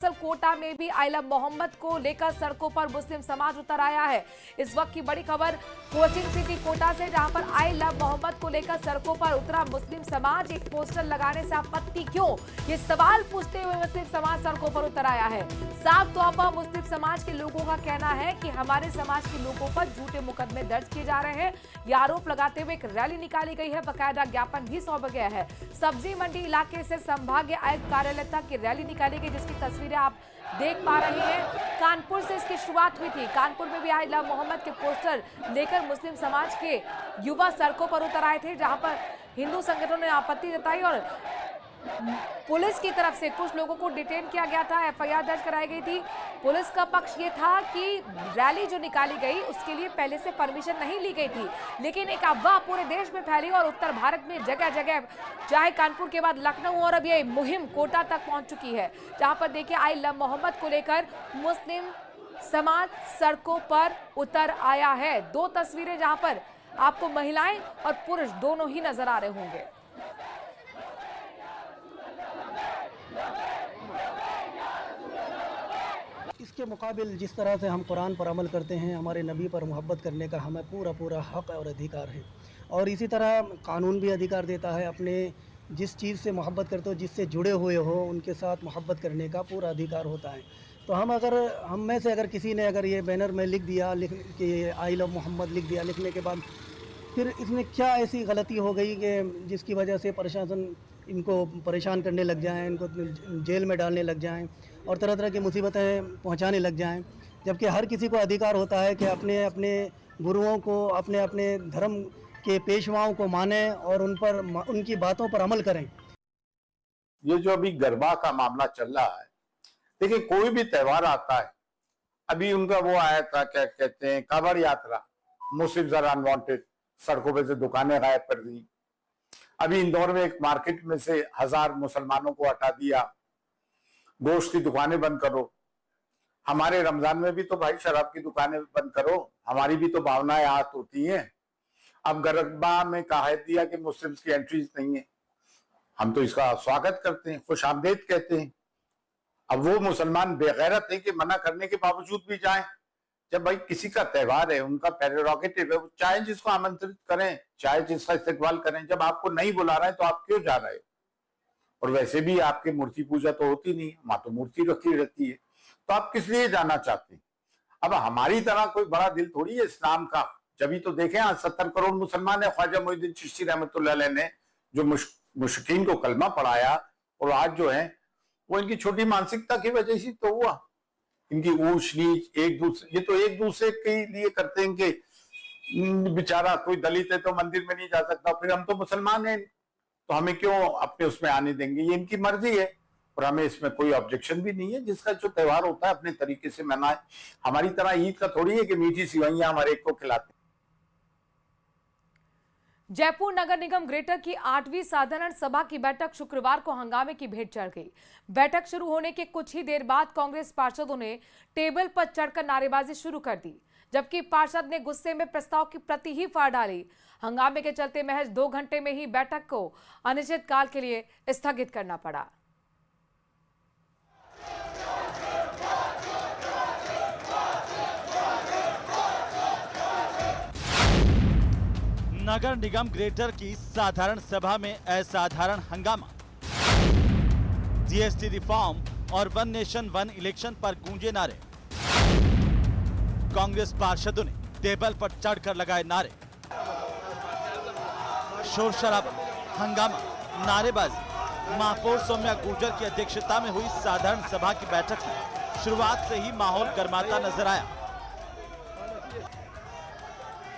कोटा में भी I love Mohammad को लेकर सड़कों पर मुस्लिम समाज उतर आया है। इस वक्त की बड़ी खबर कोचिंग सिटी कोटा से, जहां पर आई लव मोहम्मद को लेकर सड़कों पर उतरा मुस्लिम समाज। एक पोस्टर लगाने से आपत्ति क्यों, ये सवाल पूछते हुए मुस्लिम समाज सड़कों पर उतर आया है। साफ तौर पर मुस्लिम समाज के लोगों का कहना है कि हमारे समाज के लोगों पर झूठे मुकदमे दर्ज किए जा रहे हैं। ये आरोप लगाते हुए एक रैली निकाली गई है, बकायदा ज्ञापन भी सौंपा गया है। सब्जी मंडी इलाके से संभागीय आयुक्त कार्यालय तक की रैली निकाली गई, जिसकी तस्वीरें आप देख पा रहे हैं। कानपुर से इसकी शुरुआत हुई थी। कानपुर में भी आई लव मोहम्मद के पोस्टर लेकर मुस्लिम समाज के युवा सड़कों पर उतर आए थे, जहां पर हिंदू संगठनों ने आपत्ति जताई और पुलिस की तरफ से कुछ लोगों को डिटेन किया गया था, एफआईआर दर्ज कराई गई थी। पुलिस का पक्ष ये था कि रैली जो निकाली गई उसके लिए पहले से परमिशन नहीं ली गई थी, लेकिन एक अफवाह पूरे देश में फैली और उत्तर भारत में जगह जगह, चाहे कानपुर के बाद लखनऊ, और अब ये मुहिम कोटा तक पहुंच चुकी है, जहां पर देखिए आई लव मोहम्मद को लेकर मुस्लिम समाज सड़कों पर उतर आया है। दो तस्वीरें जहां पर आपको महिलाएं और पुरुष दोनों ही नजर आ रहे होंगे। इसके मुकाबिल जिस तरह से हम कुरान पर अमल करते हैं, हमारे नबी पर मोहब्बत करने का हमें पूरा हक और अधिकार है, और इसी तरह कानून भी अधिकार देता है। अपने जिस चीज़ से मोहब्बत करते हो, जिससे जुड़े हुए हो, उनके साथ मोहब्बत करने का पूरा अधिकार होता है। तो हम में से अगर किसी ने अगर ये बैनर में लिख दिया कि आई लव मोहम्मद लिख दिया, लिखने के बाद फिर इसमें क्या ऐसी गलती हो गई कि जिसकी वजह से प्रशासन इनको परेशान करने लग जाएं, इनको जेल में डालने लग जाएं और तरह तरह की मुसीबतें पहुंचाने लग जाएं, जबकि हर किसी को अधिकार होता है कि अपने अपने गुरुओं को, अपने अपने धर्म के पेशवाओं को माने और उनकी बातों पर अमल करें। ये जो अभी गरबा का मामला चल रहा है, देखिए कोई भी त्योहार आता है, अभी उनका वो आया था, क्या कहते हैं, कांवड़ यात्रा, मुस्लिम्स आर अनवांटेड, सड़कों पे से दुकानें गायब कर दी। अभी इंदौर में एक मार्केट में से 1000 मुसलमानों को हटा दिया, गोश्त की दुकानें बंद करो। हमारे रमजान में भी तो भाई शराब की दुकानें बंद करो, हमारी भी तो भावनाएं आहत होती हैं। अब गरबा में कहा दिया कि मुस्लिम्स की एंट्रीज नहीं है, हम तो इसका स्वागत करते हैं, खुशामदीद कहते हैं। अब वो मुसलमान बेगैरत है कि मना करने के बावजूद भी जाएं। जब भाई किसी का त्योहार है, उनका प्रेरोगेटिव है, चाहे जिसको आमंत्रित करें, चाहे जिसका इस्तेकबाल करें। जब आपको नहीं बुला रहे हैं तो आप क्यों जा रहे हो? और वैसे भी आपकी मूर्ति पूजा तो होती नहीं, वहां तो मूर्ति रखी रहती है, तो आप किस लिए जाना चाहते हैं? अब हमारी तरह कोई बड़ा दिल थोड़ी है इस्लाम का। जब तो देखें, आज 70 करोड़ मुसलमान है। ख्वाजा मोइनुद्दीन चिश्ती रहमतुल्लाह अलैह ने जो मुशकिन को कलमा पढ़ाया, और आज जो है वो इनकी छोटी मानसिकता की वजह से तो हुआ। इनकी ऊंच नीच, ये तो एक दूसरे के लिए करते हैं कि बेचारा कोई दलित है तो मंदिर में नहीं जा सकता, फिर हम तो मुसलमान हैं तो हमें क्यों अपने उसमें आने देंगे? ये इनकी मर्जी है और हमें इसमें कोई ऑब्जेक्शन भी नहीं है। जिसका जो त्योहार होता है अपने तरीके से मनाए। हमारी तरह ईद का थोड़ी है कि मीठी सिवैयां हमारे एक को खिलाते हैं। जयपुर नगर निगम ग्रेटर की 8वीं साधारण सभा की बैठक शुक्रवार को हंगामे की भेंट चढ़ गई। बैठक शुरू होने के कुछ ही देर बाद कांग्रेस पार्षदों ने टेबल पर चढ़कर नारेबाजी शुरू कर दी, जबकि पार्षद ने गुस्से में प्रस्ताव की प्रति ही फाड़ डाली। हंगामे के चलते महज 2 घंटे में ही बैठक को अनिश्चितकाल के लिए स्थगित करना पड़ा। नगर निगम ग्रेटर की साधारण सभा में असाधारण हंगामा। जीएसटी रिफॉर्म और वन नेशन वन इलेक्शन पर गूंजे नारे। कांग्रेस पार्षदों ने टेबल पर चढ़कर लगाए नारे। शोर शराबा, हंगामा, नारेबाजी। महापौर सौम्या गुर्जर की अध्यक्षता में हुई साधारण सभा की बैठक में शुरुआत से ही माहौल गर्माता नजर आया।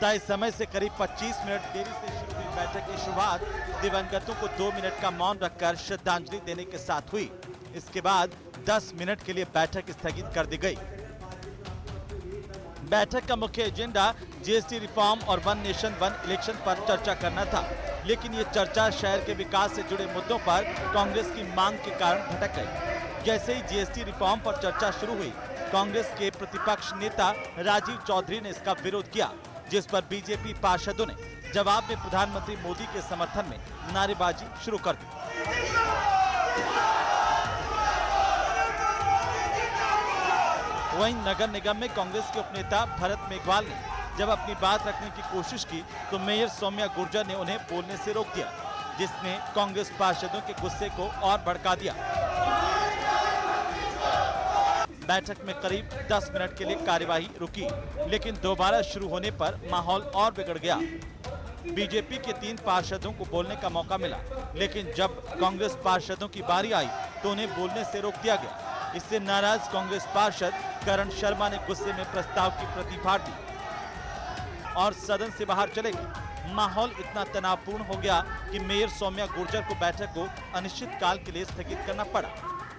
तय समय से करीब 25 मिनट देरी से शुरू हुई बैठक की शुरुआत दिवंगतों को 2 मिनट का मौन रखकर श्रद्धांजलि देने के साथ हुई। इसके बाद 10 मिनट के लिए बैठक स्थगित कर दी गई। बैठक का मुख्य एजेंडा जीएसटी रिफॉर्म और वन नेशन वन इलेक्शन पर चर्चा करना था, लेकिन ये चर्चा शहर के विकास से जुड़े मुद्दों पर कांग्रेस की मांग के कारण भटक गई। जैसे ही जीएसटी रिफॉर्म पर चर्चा शुरू हुई, कांग्रेस के प्रतिपक्ष नेता राजीव चौधरी ने इसका विरोध किया, जिस पर बीजेपी पार्षदों ने जवाब में प्रधानमंत्री मोदी के समर्थन में नारेबाजी शुरू कर दी। वहीं नगर निगम में कांग्रेस के उपनेता भरत मेघवाल ने जब अपनी बात रखने की कोशिश की तो मेयर सौम्या गुर्जर ने उन्हें बोलने से रोक दिया, जिसने कांग्रेस पार्षदों के गुस्से को और भड़का दिया। बैठक में करीब 10 मिनट के लिए कार्यवाही रुकी, लेकिन दोबारा शुरू होने पर माहौल और बिगड़ गया। बीजेपी के 3 पार्षदों को बोलने का मौका मिला, लेकिन जब कांग्रेस पार्षदों की बारी आई तो उन्हें बोलने से रोक दिया गया। इससे नाराज कांग्रेस पार्षद करण शर्मा ने गुस्से में प्रस्ताव की प्रति फाड़ दी और सदन से बाहर चले गए। माहौल इतना तनावपूर्ण हो गया कि मेयर सौम्या गुर्जर को बैठक को अनिश्चित काल के लिए स्थगित करना पड़ा।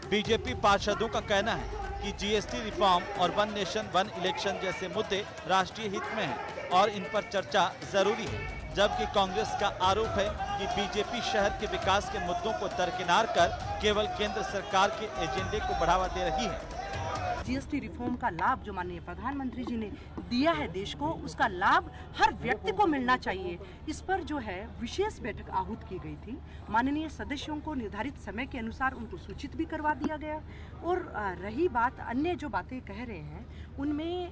बीजेपी पार्षदों का कहना है कि जीएसटी रिफॉर्म और वन नेशन वन इलेक्शन जैसे मुद्दे राष्ट्रीय हित में हैं और इन पर चर्चा जरूरी है, जबकि कांग्रेस का आरोप है कि बीजेपी शहर के विकास के मुद्दों को दरकिनार कर केवल केंद्र सरकार के एजेंडे को बढ़ावा दे रही है। जीएसटी रिफॉर्म का लाभ जो माननीय प्रधानमंत्री जी ने दिया है देश को, उसका लाभ हर व्यक्ति को मिलना चाहिए। इस पर जो है विशेष बैठक आहूत की गई थी। माननीय सदस्यों को निर्धारित समय के अनुसार उनको सूचित भी करवा दिया गया। और रही बात अन्य जो बातें कह रहे हैं, उनमें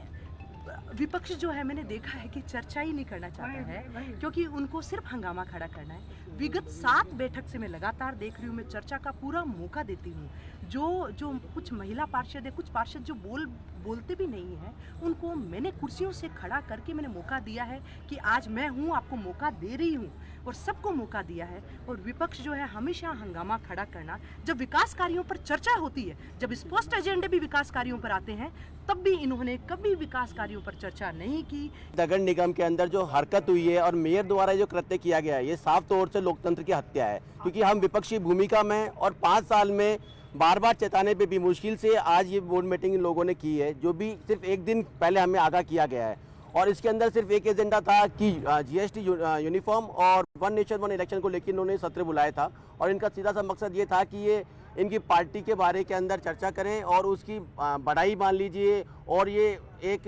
विपक्ष जो है मैंने देखा है कि चर्चा ही नहीं करना चाहता है, क्योंकि उनको सिर्फ हंगामा खड़ा करना है। विगत 7 बैठक से मैं लगातार देख रही हूँ, मैं चर्चा का पूरा मौका देती हूँ। जो कुछ महिला पार्षद है, कुछ पार्षद जो बोलते भी नहीं है, उनको मैंने कुर्सियों से खड़ा करके मैंने मौका दिया है कि आज मैं हूँ, आपको मौका दे रही हूँ और सबको मौका दिया है। और विपक्ष जो है हमेशा हंगामा खड़ा करना, जब विकास कार्यों पर चर्चा होती है, जब स्पष्ट एजेंडे भी विकास कार्यों पर आते हैं, तब भी इन्होंने कभी विकास कार्यों पर चर्चा नहीं की। नगर निगम के अंदर जो हरकत हुई है और मेयर द्वारा जो कृत्य किया गया है, ये साफ तौर से लोकतंत्र की हत्या है, क्योंकि हम विपक्षी भूमिका में और 5 साल में बार बार चेताने पे भी मुश्किल से आज ये बोर्ड मीटिंग इन लोगों ने की है, जो भी सिर्फ एक दिन पहले हमें आगाह किया गया है। और इसके अंदर सिर्फ एक एजेंडा था कि जीएसटी यूनिफॉर्म और वन नेशन वन इलेक्शन को लेकर इन्होंने सत्र बुलाया था और इनका सीधा सा मकसद ये था कि ये इनकी पार्टी के बारे के अंदर चर्चा करें और उसकी बढ़ाई मान लीजिए, और ये एक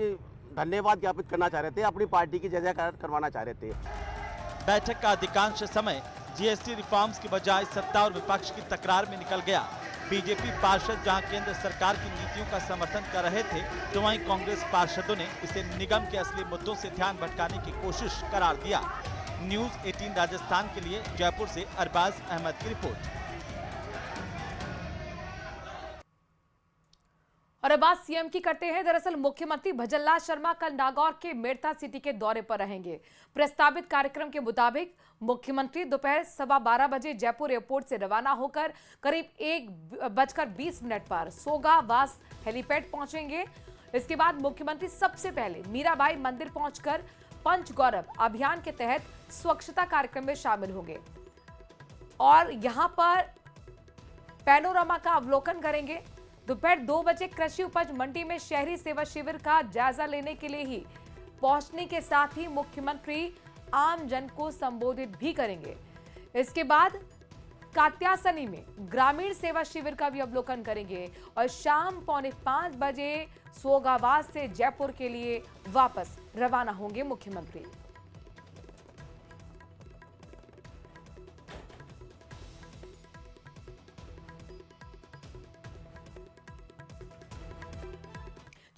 धन्यवाद ज्ञापित करना चाह रहे थे, अपनी पार्टी की जय-जयकार करवाना चाह रहे थे। बैठक का अधिकांश समय जीएसटी रिफॉर्म्स की बजाय सत्ता और विपक्ष की तकरार में निकल गया। बीजेपी पार्षद जहां केंद्र सरकार की नीतियों का समर्थन कर रहे थे, तो वहीं कांग्रेस पार्षदों ने इसे निगम के असली मुद्दों से ध्यान भटकाने की कोशिश करार दिया। न्यूज़ 18 राजस्थान के लिए जयपुर से अरबाज अहमद की रिपोर्ट। और अब बात सीएम की करते हैं। दरअसल मुख्यमंत्री भजनलाल शर्मा कल नागौर के मेड़ता सिटी के दौरे पर रहेंगे। प्रस्तावित कार्यक्रम के मुताबिक मुख्यमंत्री दोपहर 12:15 बजे जयपुर एयरपोर्ट से रवाना होकर करीब 1:20 पर सोगावास हेलीपैड पहुंचेंगे। इसके बाद मुख्यमंत्री सबसे पहले मीराबाई मंदिर पहुंचकर पंच गौरव अभियान के तहत स्वच्छता कार्यक्रम में शामिल होंगे और यहां पर पैनोरामा का अवलोकन करेंगे। दोपहर 2 बजे कृषि उपज मंडी में शहरी सेवा शिविर का जायजा लेने के लिए ही पहुंचने के साथ ही मुख्यमंत्री आम जन को संबोधित भी करेंगे। इसके बाद कात्यासनी में ग्रामीण सेवा शिविर का भी अवलोकन करेंगे और शाम 4:45 बजे सोगावास से जयपुर के लिए वापस रवाना होंगे मुख्यमंत्री।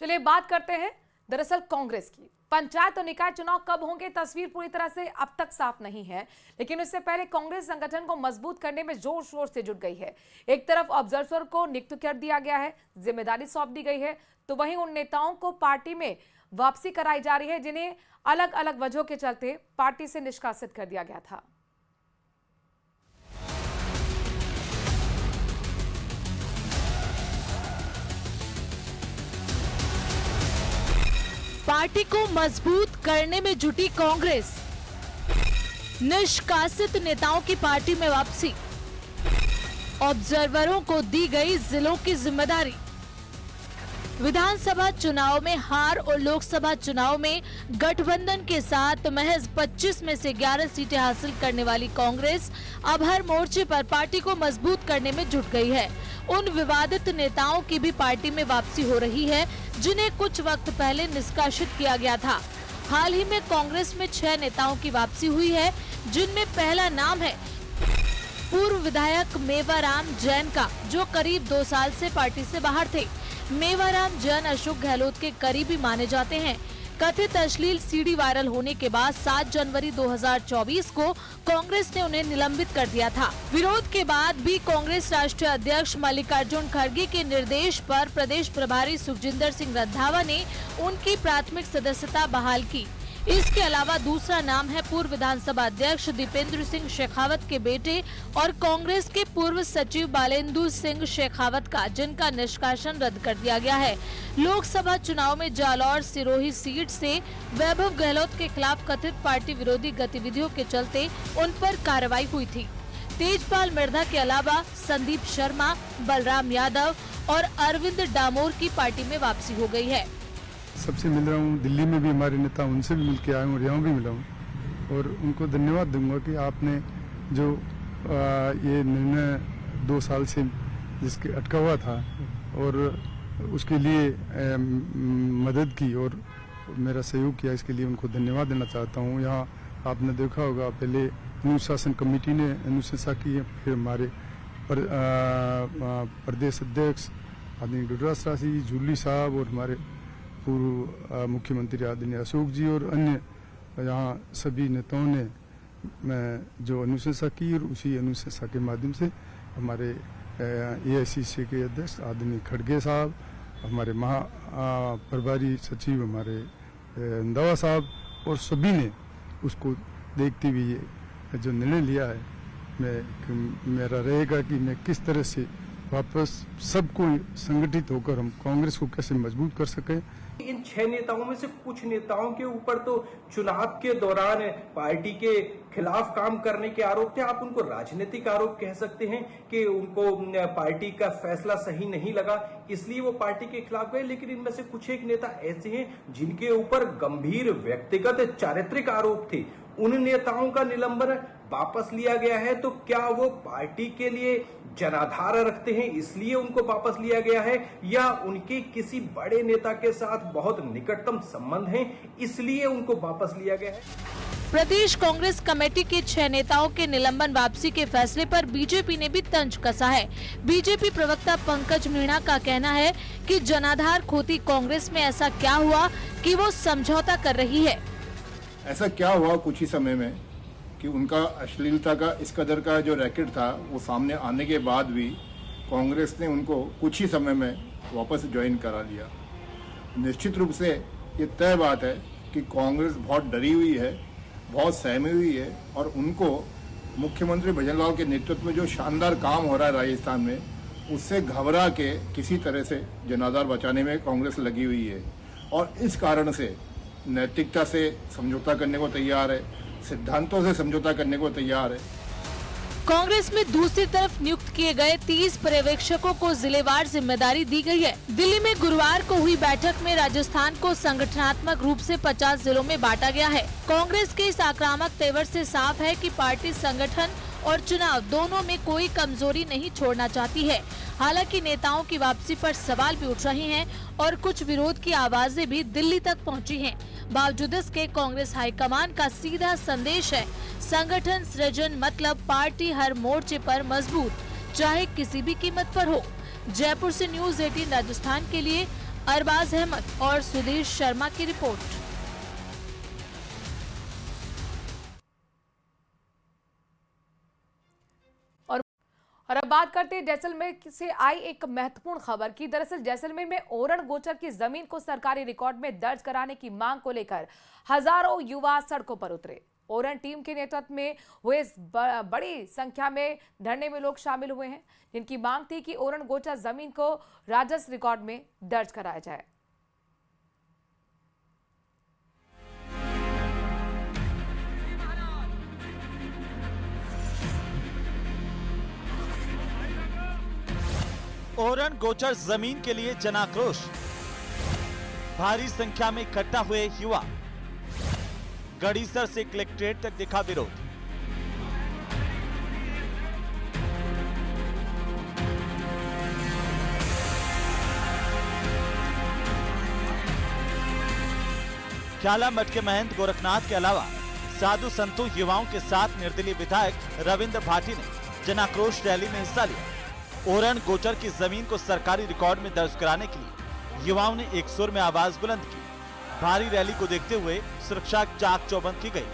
चलिए बात करते हैं दरअसल कांग्रेस की। पंचायत और निकाय चुनाव कब होंगे, तस्वीर पूरी तरह से अब तक साफ नहीं है, लेकिन इससे पहले कांग्रेस संगठन को मजबूत करने में जोर शोर से जुट गई है। एक तरफ ऑब्जर्वर को नियुक्त कर दिया गया है, जिम्मेदारी सौंप दी गई है, तो वहीं उन नेताओं को पार्टी में वापसी कराई जा रही है जिन्हें अलग अलग वजहों के चलते पार्टी से निष्कासित कर दिया गया था। पार्टी को मजबूत करने में जुटी कांग्रेस, निष्कासित नेताओं की पार्टी में वापसी, ऑब्जर्वरों को दी गई जिलों की जिम्मेदारी। विधानसभा चुनाव में हार और लोकसभा चुनाव में गठबंधन के साथ महज 25 में से 11 सीटें हासिल करने वाली कांग्रेस अब हर मोर्चे पर पार्टी को मजबूत करने में जुट गई है। उन विवादित नेताओं की भी पार्टी में वापसी हो रही है जिन्हें कुछ वक्त पहले निष्कासित किया गया था। हाल ही में कांग्रेस में 6 नेताओं की वापसी हुई है, जिनमें पहला नाम है पूर्व विधायक मेवाराम जैन का, जो करीब 2 साल से पार्टी से बाहर थे। मेवाराम जैन अशोक गहलोत के करीबी माने जाते हैं। कथित अश्लील सीडी वायरल होने के बाद 7 जनवरी 2024 को कांग्रेस ने उन्हें निलंबित कर दिया था। विरोध के बाद भी कांग्रेस राष्ट्रीय अध्यक्ष मल्लिकार्जुन खड़गे के निर्देश पर प्रदेश प्रभारी सुखजिंदर सिंह रंधावा ने उनकी प्राथमिक सदस्यता बहाल की। इसके अलावा दूसरा नाम है पूर्व विधानसभा अध्यक्ष दीपेंद्र सिंह शेखावत के बेटे और कांग्रेस के पूर्व सचिव बालेंदु सिंह शेखावत का, जिनका निष्कासन रद्द कर दिया गया है। लोकसभा चुनाव में जालौर सिरोही सीट से वैभव गहलोत के खिलाफ कथित पार्टी विरोधी गतिविधियों के चलते उन पर कार्रवाई हुई थी। तेजपाल मिर्धा के अलावा संदीप शर्मा, बलराम यादव और अरविंद डामोर की पार्टी में वापसी हो गई है। सबसे मिल रहा हूँ, दिल्ली में भी हमारे नेता, उनसे भी मिल के आया हूँ और यहाँ भी मिला हूँ और उनको धन्यवाद दूंगा कि आपने जो ये निर्णय 2 साल से जिसके अटका हुआ था और उसके लिए मदद की और मेरा सहयोग किया, इसके लिए उनको धन्यवाद देना चाहता हूँ। यहाँ आपने देखा होगा पहले अनुशासन कमेटी ने अनुशंसा की, फिर हमारे प्रदेश अध्यक्ष आदरणीय डोडरास राशि, जूली साहब और हमारे पूर्व मुख्यमंत्री आदरणीय अशोक जी और अन्य यहाँ सभी नेताओं ने जो अनुशंसा की और उसी अनुशंसा के माध्यम से हमारे AICC के अध्यक्ष आदरणीय खड़गे साहब, हमारे प्रभारी सचिव हमारे रंधावा साहब और सभी ने उसको देखते हुए ये जो निर्णय लिया है, मेरा रहेगा कि मैं किस तरह से वापस सबको संगठित होकर हम कांग्रेस को कैसे मजबूत कर सकें। इन 6 नेताओं में से कुछ नेताओं के ऊपर तो चुनाव के दौरान पार्टी के खिलाफ काम करने के आरोप थे। आप उनको राजनीतिक आरोप कह सकते हैं कि उनको पार्टी का फैसला सही नहीं लगा, इसलिए वो पार्टी के खिलाफ गए। लेकिन इनमें से कुछ एक नेता ऐसे हैं जिनके ऊपर गंभीर व्यक्तिगत चारित्रिक आरोप थे। उन नेताओं का निलंबन वापस लिया गया है, तो क्या वो पार्टी के लिए जनाधार रखते हैं इसलिए उनको वापस लिया गया है, या उनके किसी बड़े नेता के साथ बहुत निकटतम संबंध हैं इसलिए उनको वापस लिया गया है? प्रदेश कांग्रेस कमेटी के 6 नेताओं के निलंबन वापसी के फैसले पर बीजेपी ने भी तंज कसा है। बीजेपी प्रवक्ता पंकज मीणा का कहना है कि जनाधार खोती कांग्रेस में ऐसा क्या हुआ कि वो समझौता कर रही है। ऐसा क्या हुआ कुछ ही समय में कि उनका अश्लीलता का इस कदर का जो रैकेट था वो सामने आने के बाद भी कांग्रेस ने उनको कुछ ही समय में वापस ज्वाइन करा लिया। निश्चित रूप से ये तय बात है कि कांग्रेस बहुत डरी हुई है, बहुत सहमी हुई है और उनको मुख्यमंत्री भजनलाल के नेतृत्व में जो शानदार काम हो रहा है राजस्थान में, उससे घबरा के किसी तरह से जनाधार बचाने में कांग्रेस लगी हुई है और इस कारण से नैतिकता से समझौता करने को तैयार है, सिद्धांतों से समझौता करने को तैयार है। कांग्रेस में दूसरी तरफ नियुक्त किए गए 30 पर्यवेक्षकों को जिलेवार जिम्मेदारी दी गई है। दिल्ली में गुरुवार को हुई बैठक में राजस्थान को संगठनात्मक रूप से 50 जिलों में बांटा गया है। कांग्रेस के इस आक्रामक तेवर से साफ है कि पार्टी संगठन और चुनाव दोनों में कोई कमजोरी नहीं छोड़ना चाहती है। हालांकि नेताओं की वापसी पर सवाल भी उठ रहे हैं और कुछ विरोध की आवाजें भी दिल्ली तक पहुंची हैं। बावजूद इसके कांग्रेस हाईकमान का सीधा संदेश है, संगठन सृजन मतलब पार्टी हर मोर्चे पर मजबूत, चाहे किसी भी कीमत पर हो। जयपुर से न्यूज़ 18 राजस्थान के लिए अरबाज अहमद और सुधीर शर्मा की रिपोर्ट। और अब बात करते हैं जैसलमेर से आई एक महत्वपूर्ण खबर की। दरअसल जैसलमेर में ओरण गोचर की जमीन को सरकारी रिकॉर्ड में दर्ज कराने की मांग को लेकर हजारों युवा सड़कों पर उतरे। ओरण टीम के नेतृत्व में हुए इस बड़ी संख्या में धरने में लोग शामिल हुए हैं, जिनकी मांग थी कि ओरण गोचर जमीन को राजस्व रिकॉर्ड में दर्ज कराया जाए। ओरण गोचर जमीन के लिए जनाक्रोश, भारी संख्या में इकट्ठा हुए युवा, गढ़ीसर से कलेक्ट्रेट तक दिखा विरोध। ख्याला मठ के महंत गोरखनाथ के अलावा साधु संतों युवाओं के साथ निर्दलीय विधायक रविंद्र भाटी ने जनाक्रोश रैली में हिस्सा लिया। ओरण गोचर की जमीन को सरकारी रिकॉर्ड में दर्ज कराने के लिए युवाओं ने एक सुर में आवाज बुलंद की। भारी रैली को देखते हुए सुरक्षा चाक चौबंद की गई।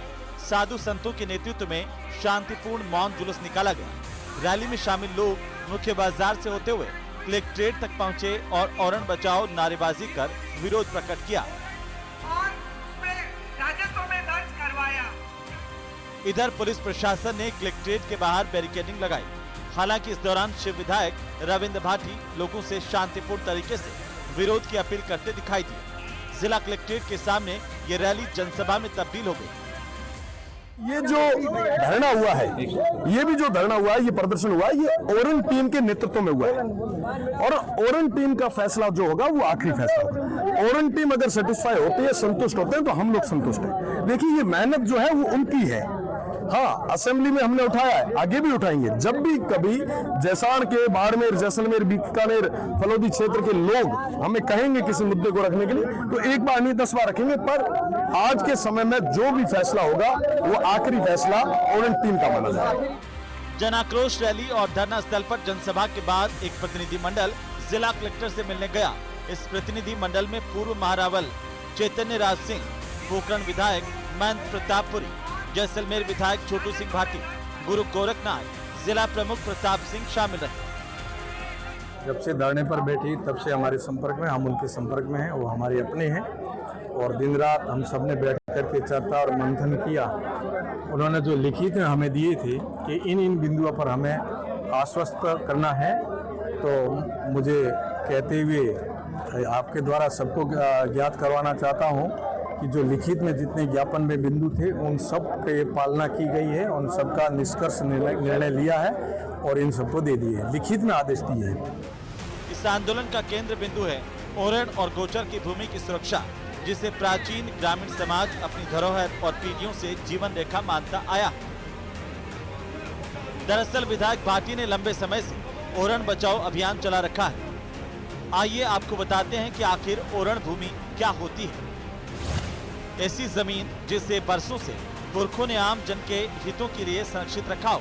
साधु संतों के नेतृत्व में शांतिपूर्ण मौन जुलूस निकाला गया। रैली में शामिल लोग मुख्य बाजार से होते हुए कलेक्ट्रेट तक पहुंचे और ओरण बचाओ नारेबाजी कर विरोध प्रकट किया और उसमें राजस्व में दर्ज करवाया। इधर पुलिस प्रशासन ने कलेक्ट्रेट के बाहर बैरिकेडिंग लगाई। हालांकि इस दौरान शिव विधायक रविंद्र भाटी लोगों से शांतिपूर्ण तरीके से विरोध की अपील करते दिखाई दिए। जिला कलेक्ट्रेट के सामने ये रैली जनसभा में तब्दील हो गई। ये जो धरना हुआ है, ये भी जो धरना हुआ है, ये प्रदर्शन हुआ है, ये ओरण टीम के नेतृत्व में हुआ है और ओरण टीम का फैसला जो होगा वो आखिरी फैसला होगा। ओरण टीम अगर सेटिस्फाई होती है, संतुष्ट होते हैं, तो हम लोग संतुष्ट हैं। देखिए, ये मेहनत जो है वो उनकी है। हाँ, असेंबली में हमने उठाया है, आगे भी उठाएंगे। जब भी कभी जैसाण के, बाड़मेर, जैसलमेर, बीकानेर, फलोदी क्षेत्र के लोग हमें कहेंगे किसी मुद्दे को रखने के लिए, तो एक बार नहीं 10 बार रखेंगे। पर आज के समय में जो भी फैसला होगा वो आखिरी फैसला ओरण टीम का माना जाएगा। जन आक्रोश रैली और धरना स्थल पर जनसभा के बाद एक प्रतिनिधि मंडल जिला कलेक्टर से मिलने गया। इस प्रतिनिधि मंडल में पूर्व महारावल चैतन्य राज सिंह, पोखरण विधायक महंत प्रतापपुरी, जैसलमेर विधायक छोटू सिंह भाटी, गुरु गोरखनाथ, जिला प्रमुख प्रताप सिंह शामिल रहे। जब से धरने पर बैठी तब से हमारे संपर्क में, हम उनके संपर्क में हैं, वो हमारे अपने हैं और दिन रात हम सब ने बैठ करके चर्चा और मंथन किया। उन्होंने जो लिखित हमें दिए थे कि इन बिंदुओं पर हमें आश्वस्त करना है, तो मुझे कहते हुए आपके द्वारा सबको ज्ञात करवाना चाहता हूँ कि जो लिखित में जितने ज्ञापन में बिंदु थे उन सब की पालना की गई है, उन सब का निष्कर्ष निर्णय लिया है और इन सबको दे दिए है, लिखित में आदेश दिए हैं। इस आंदोलन का केंद्र बिंदु है ओरण और गोचर की भूमि की सुरक्षा, जिसे प्राचीन ग्रामीण समाज अपनी धरोहर और पीढ़ियों से जीवन रेखा मानता आया। दरअसल विधायक भाटी ने लंबे समय से ओरण बचाओ अभियान चला रखा है। आइए आपको बताते हैं कि आखिर ओरण भूमि क्या होती है। ऐसी जमीन जिसे बरसों से पुरखों ने आम जन के हितों के लिए संरक्षित रखा हो।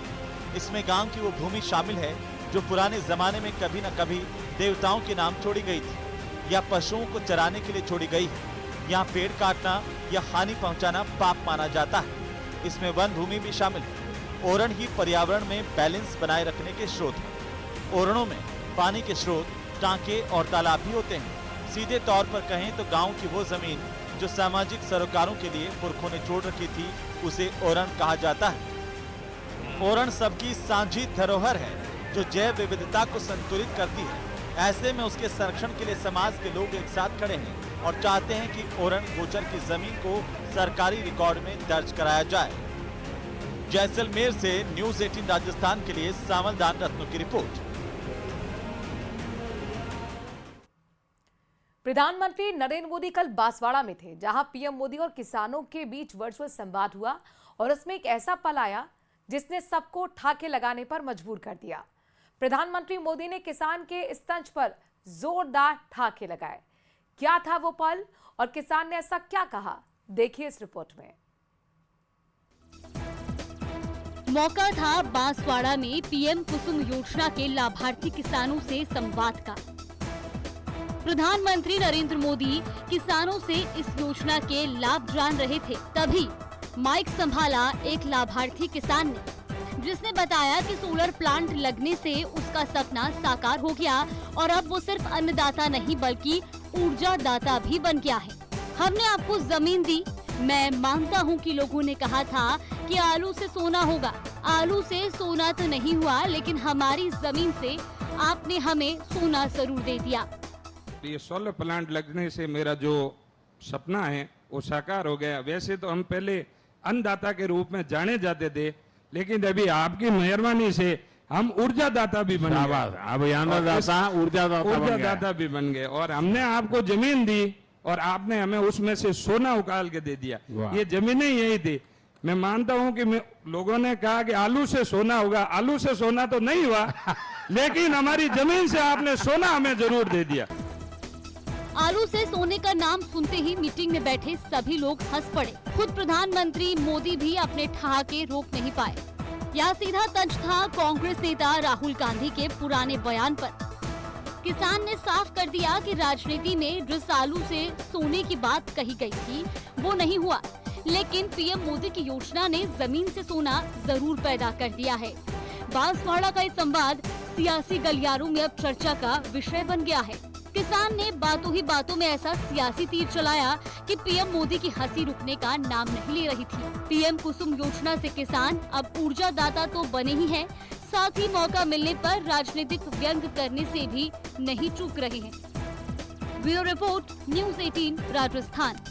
इसमें गांव की वो भूमि शामिल है जो पुराने जमाने में कभी न कभी देवताओं के नाम छोड़ी गई थी या पशुओं को चराने के लिए छोड़ी गई है। यहाँ पेड़ काटना या हानि पहुंचाना पाप माना जाता है। इसमें वन भूमि भी शामिल है। ओरण ही पर्यावरण में बैलेंस बनाए रखने के स्रोत है। ओरणों में पानी के स्रोत, टांके और तालाब भी होते हैं। सीधे तौर पर कहें तो गाँव की वो जमीन जो सामाजिक सरोकारों के लिए पुरखों ने छोड़ रखी थी, उसे ओरण कहा जाता है। ओरण सबकी साझी धरोहर है जो जैव विविधता को संतुलित करती है। ऐसे में उसके संरक्षण के लिए समाज के लोग एक साथ खड़े हैं और चाहते हैं कि ओरण गोचर की जमीन को सरकारी रिकॉर्ड में दर्ज कराया जाए। जैसलमेर से न्यूज़ 18 राजस्थान के लिए सावलदान रत्नों की रिपोर्ट। प्रधानमंत्री नरेंद्र मोदी कल बांसवाड़ा में थे, जहां पीएम मोदी और किसानों के बीच वर्चुअल संवाद हुआ और उसमें एक ऐसा पल आया जिसने सबको ठाके लगाने पर मजबूर कर दिया। प्रधानमंत्री मोदी ने किसान के इस तंज पर जोरदार ठाके लगाए। क्या था वो पल और किसान ने ऐसा क्या कहा, देखिए इस रिपोर्ट में। मौका था बांसवाड़ा में पीएम कुसुम योजना के लाभार्थी किसानों से संवाद का। प्रधानमंत्री नरेंद्र मोदी किसानों से इस योजना के लाभ जान रहे थे, तभी माइक संभाला एक लाभार्थी किसान ने, जिसने बताया कि सोलर प्लांट लगने से उसका सपना साकार हो गया और अब वो सिर्फ अन्नदाता नहीं बल्कि ऊर्जा दाता भी बन गया है। हमने आपको जमीन दी। मैं मानता हूँ कि लोगों ने कहा था कि आलू से सोना होगा। आलू से सोना तो नहीं हुआ, लेकिन हमारी जमीन से आपने हमें सोना जरूर दे दिया। ये सोलर प्लांट लगने से मेरा जो सपना है वो साकार हो गया। वैसे तो हम पहले अन्नदाता के रूप में जाने जाते थे, लेकिन अभी आपकी मेहरबानी से हम ऊर्जा दाता भी बन गए। अब ऊर्जा दाता भी बन गए और हमने आपको जमीन दी और आपने हमें उसमें से सोना उकाल के दे दिया। ये जमीनें यही थी। मैं मानता हूं कि लोगों ने कहा कि आलू से सोना होगा। आलू से सोना तो नहीं हुआ, लेकिन हमारी जमीन से आपने सोना हमें जरूर दे दिया। आलू से सोने का नाम सुनते ही मीटिंग में बैठे सभी लोग हंस पड़े। खुद प्रधानमंत्री मोदी भी अपने ठहाके रोक नहीं पाए। यहाँ सीधा तंज था कांग्रेस नेता राहुल गांधी के पुराने बयान पर। किसान ने साफ कर दिया कि राजनीति में जिस आलू से सोने की बात कही गई थी वो नहीं हुआ, लेकिन पीएम मोदी की योजना ने जमीन से सोना जरूर पैदा कर दिया है। बांसवाड़ा का ये संवाद सियासी गलियारों में अब चर्चा का विषय बन गया है। किसान ने बातों ही बातों में ऐसा सियासी तीर चलाया कि पीएम मोदी की हंसी रुकने का नाम नहीं ले रही थी। पीएम कुसुम योजना से किसान अब ऊर्जा दाता तो बने ही हैं, साथ ही मौका मिलने पर राजनीतिक व्यंग करने से भी नहीं चूक रहे हैं। Bureau report, news 18 Rajasthan.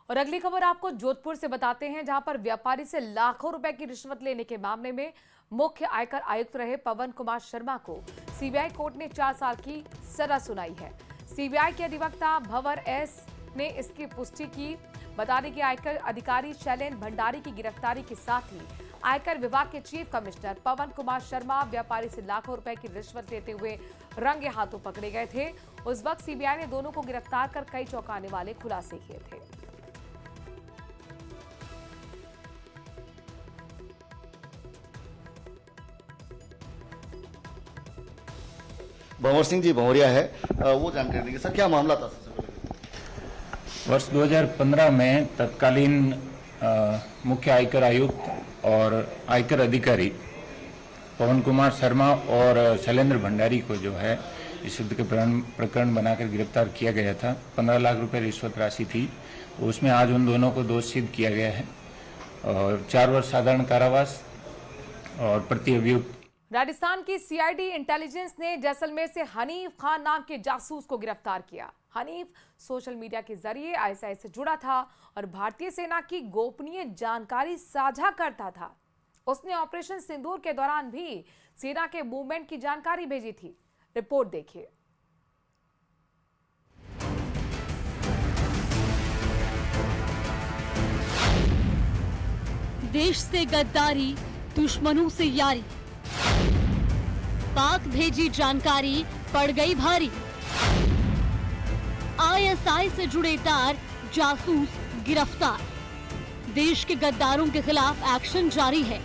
और अगली खबर आपको जोधपुर से बताते हैं, जहां पर व्यापारी से लाखों रुपए की रिश्वत लेने के मामले में मुख्य आयकर आयुक्त रहे पवन कुमार शर्मा को सीबीआई कोर्ट ने 4 साल की सजा सुनाई है। सीबीआई के अधिवक्ता भंवर एस ने इसकी पुष्टि की। बता दें कि आयकर अधिकारी शैलेंद्र भंडारी की गिरफ्तारी के साथ ही आयकर विभाग के चीफ कमिश्नर पवन कुमार शर्मा व्यापारी से लाखों रुपए की रिश्वत लेते हुए रंगे हाथों पकड़े गए थे। उस वक्त सीबीआई ने दोनों को गिरफ्तार कर कई चौंकाने वाले खुलासे किए थे। भंवर सिंह जी भंवरिया है, वो जानकारी देंगे। सर, क्या मामला था? वर्ष 2015 में तत्कालीन मुख्य आयकर आयुक्त और आयकर अधिकारी पवन कुमार शर्मा और शैलेंद्र भंडारी को जो है इस युद्ध के प्रकरण बनाकर गिरफ्तार किया गया था। 15 लाख रुपए रिश्वत राशि थी, उसमें आज उन दोनों को दोष सिद्ध किया गया है और 4 वर्ष साधारण कारावास और प्रति अभियुक्त। राजस्थान की सीआईडी इंटेलिजेंस ने जैसलमेर से हनीफ खान नाम के जासूस को गिरफ्तार किया। हनीफ सोशल मीडिया के जरिए आईएसआई से जुड़ा था और भारतीय सेना की गोपनीय जानकारी साझा करता था। उसने ऑपरेशन सिंदूर के दौरान भी सेना के मूवमेंट की जानकारी भेजी थी। रिपोर्ट देखिए। देश से गद्दारी, दुश्मनों से यारी, पाक भेजी जानकारी पड़ गई भारी। आईएसआई से जुड़े तार, जासूस गिरफ्तार। देश के गद्दारों के खिलाफ एक्शन जारी है।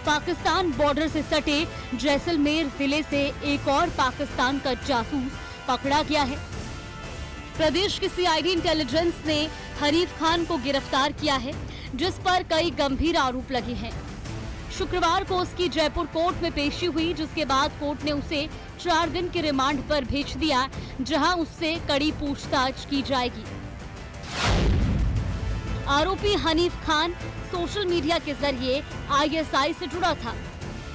पाकिस्तान बॉर्डर से सटे जैसलमेर जिले से एक और पाकिस्तान का जासूस पकड़ा गया है। प्रदेश की सीआईडी इंटेलिजेंस ने हनीफ खान को गिरफ्तार किया है, जिस पर कई गंभीर आरोप लगे हैं। शुक्रवार को उसकी जयपुर कोर्ट में पेशी हुई, जिसके बाद कोर्ट ने उसे 4 दिन के रिमांड पर भेज दिया, जहां उससे कड़ी पूछताछ की जाएगी। आरोपी हनीफ खान सोशल मीडिया के जरिए आईएसआई से जुड़ा था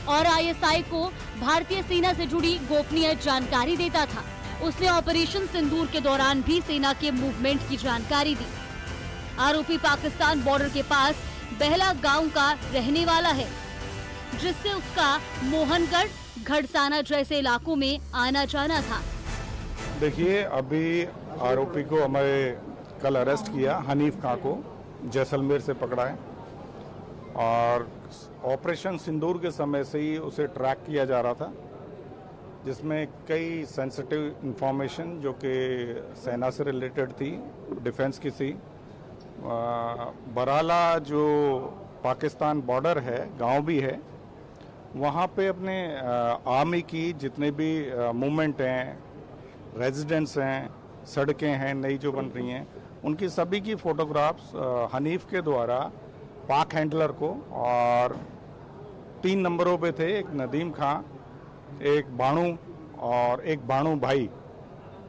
और आईएसआई को भारतीय सेना से जुड़ी गोपनीय जानकारी देता था। उसने ऑपरेशन सिंदूर के दौरान भी सेना के मूवमेंट की जानकारी दी। आरोपी पाकिस्तान बॉर्डर के पास बहला गांव का रहने वाला है, जिससे उसका मोहनगढ़, घड़साना जैसे इलाकों में आना जाना था। देखिए, अभी आरोपी को हमारे कल अरेस्ट किया, हनीफ खान को जैसलमेर से पकड़ा है और ऑपरेशन सिंदूर के समय से ही उसे ट्रैक किया जा रहा था, जिसमें कई सेंसिटिव इंफॉर्मेशन जो कि सेना से रिलेटेड थी, डिफेंस की थी। बराला जो पाकिस्तान बॉर्डर है, गांव भी है, वहाँ पे अपने आर्मी की जितने भी मूवमेंट हैं, रेजिडेंट्स हैं, सड़कें हैं नई जो बन रही हैं, उनकी सभी की फोटोग्राफ्स हनीफ के द्वारा पाक हैंडलर को, और 3 नंबरों पे थे, एक नदीम खां, एक बाणू और एक बाणू भाई,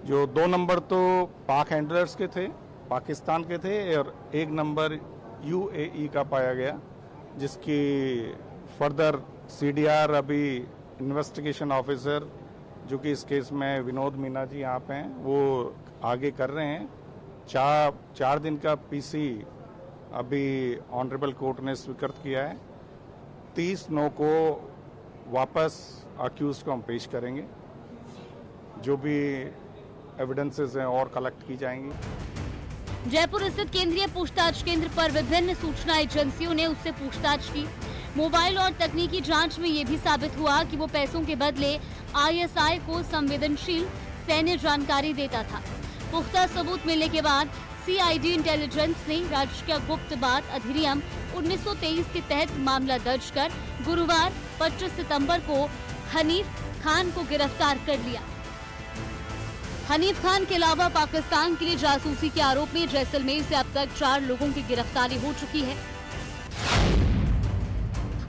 जो 2 नंबर तो पाक हैंडलर्स के थे, पाकिस्तान के थे, और 1 नंबर यूएई का पाया गया, जिसकी फर्दर सीडीआर अभी इन्वेस्टिगेशन ऑफिसर जो कि इस केस में विनोद मीना जी यहाँ पे हैं, वो आगे कर रहे हैं। 4 दिन का पीसी अभी ऑनरेबल कोर्ट ने स्वीकृत किया है। 30/9 को वापस अक्यूज को हम पेश करेंगे। जो भी एविडेंसेस हैं और कलेक्ट की जाएंगी। जयपुर स्थित केंद्रीय पूछताछ केंद्र पर विभिन्न सूचना एजेंसियों ने उससे पूछताछ की। मोबाइल और तकनीकी जांच में ये भी साबित हुआ कि वो पैसों के बदले आईएसआई को संवेदनशील सैन्य जानकारी देता था। पुख्ता सबूत मिलने के बाद सीआईडी इंटेलिजेंस ने राष्ट्रीय गुप्त बात अधिनियम 1923 के तहत मामला दर्ज कर गुरुवार 25 सितंबर को हनीफ खान को गिरफ्तार कर लिया। हनीफ खान के अलावा पाकिस्तान के लिए जासूसी के आरोप में जैसलमेर से अब तक 4 लोगों की गिरफ्तारी हो चुकी है।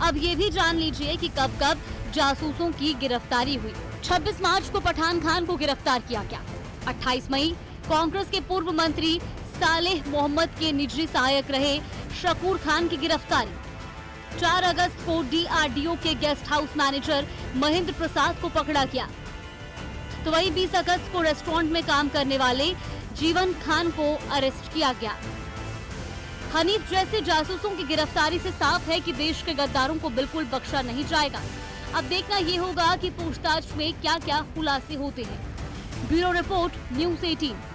अब ये भी जान लीजिए कि कब कब जासूसों की गिरफ्तारी हुई। 26 मार्च को पठान खान को गिरफ्तार किया गया। 28 मई कांग्रेस के पूर्व मंत्री सालेह मोहम्मद के निजी सहायक रहे शकूर खान की गिरफ्तारी। 4 अगस्त को डीआरडीओ के guest house manager Mahendra Prasad को पकड़ा गया। तो वहीं 20 अगस्त को रेस्टोरेंट में काम करने वाले जीवन खान को अरेस्ट किया गया। हनीफ जैसे जासूसों की गिरफ्तारी से साफ है कि देश के गद्दारों को बिल्कुल बख्शा नहीं जाएगा। अब देखना ये होगा कि पूछताछ में क्या क्या खुलासे होते हैं। Bureau report, news 18।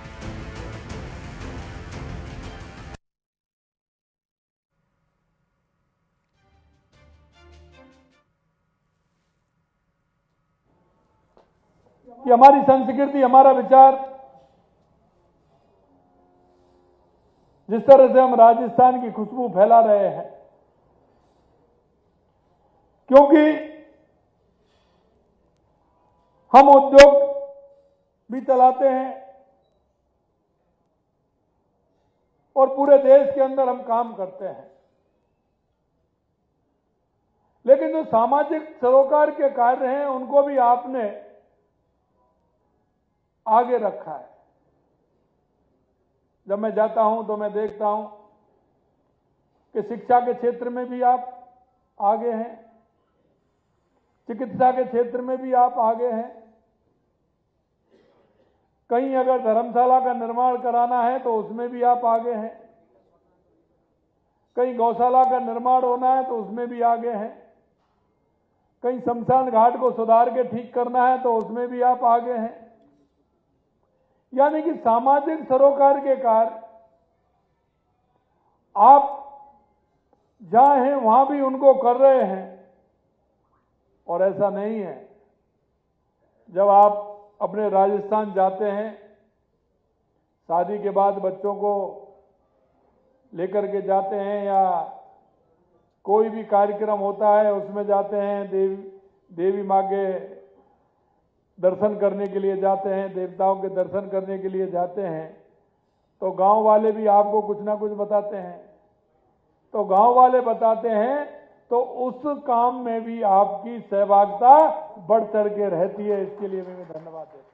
कि हमारी संस्कृति, हमारा विचार, जिस तरह से हम राजस्थान की खुशबू फैला रहे हैं, क्योंकि हम उद्योग भी चलाते हैं और पूरे देश के अंदर हम काम करते हैं, लेकिन जो सामाजिक सरोकार के कार्य हैं उनको भी आपने आगे रखा है। जब मैं जाता हूं तो मैं देखता हूं कि शिक्षा के क्षेत्र में भी आप आगे हैं, चिकित्सा के क्षेत्र में भी आप आगे हैं। कहीं अगर धर्मशाला का निर्माण कराना है तो उसमें भी आप आगे हैं। कहीं गौशाला का निर्माण होना है तो उसमें भी आगे हैं। कहीं शमशान घाट को सुधार के ठीक करना है तो उसमें भी आप आगे हैं। यानी कि सामाजिक सरोकार के कार्य आप जहां हैं वहां भी उनको कर रहे हैं। और ऐसा नहीं है, जब आप अपने राजस्थान जाते हैं, शादी के बाद बच्चों को लेकर के जाते हैं या कोई भी कार्यक्रम होता है उसमें जाते हैं, देवी माँ के दर्शन करने के लिए जाते हैं, देवताओं के दर्शन करने के लिए जाते हैं, तो गांव वाले भी आपको कुछ ना कुछ बताते हैं। तो गांव वाले बताते हैं तो उस काम में भी आपकी सहभागिता बढ़ चढ़ के रहती है। इसके लिए मैं धन्यवाद देता हूं।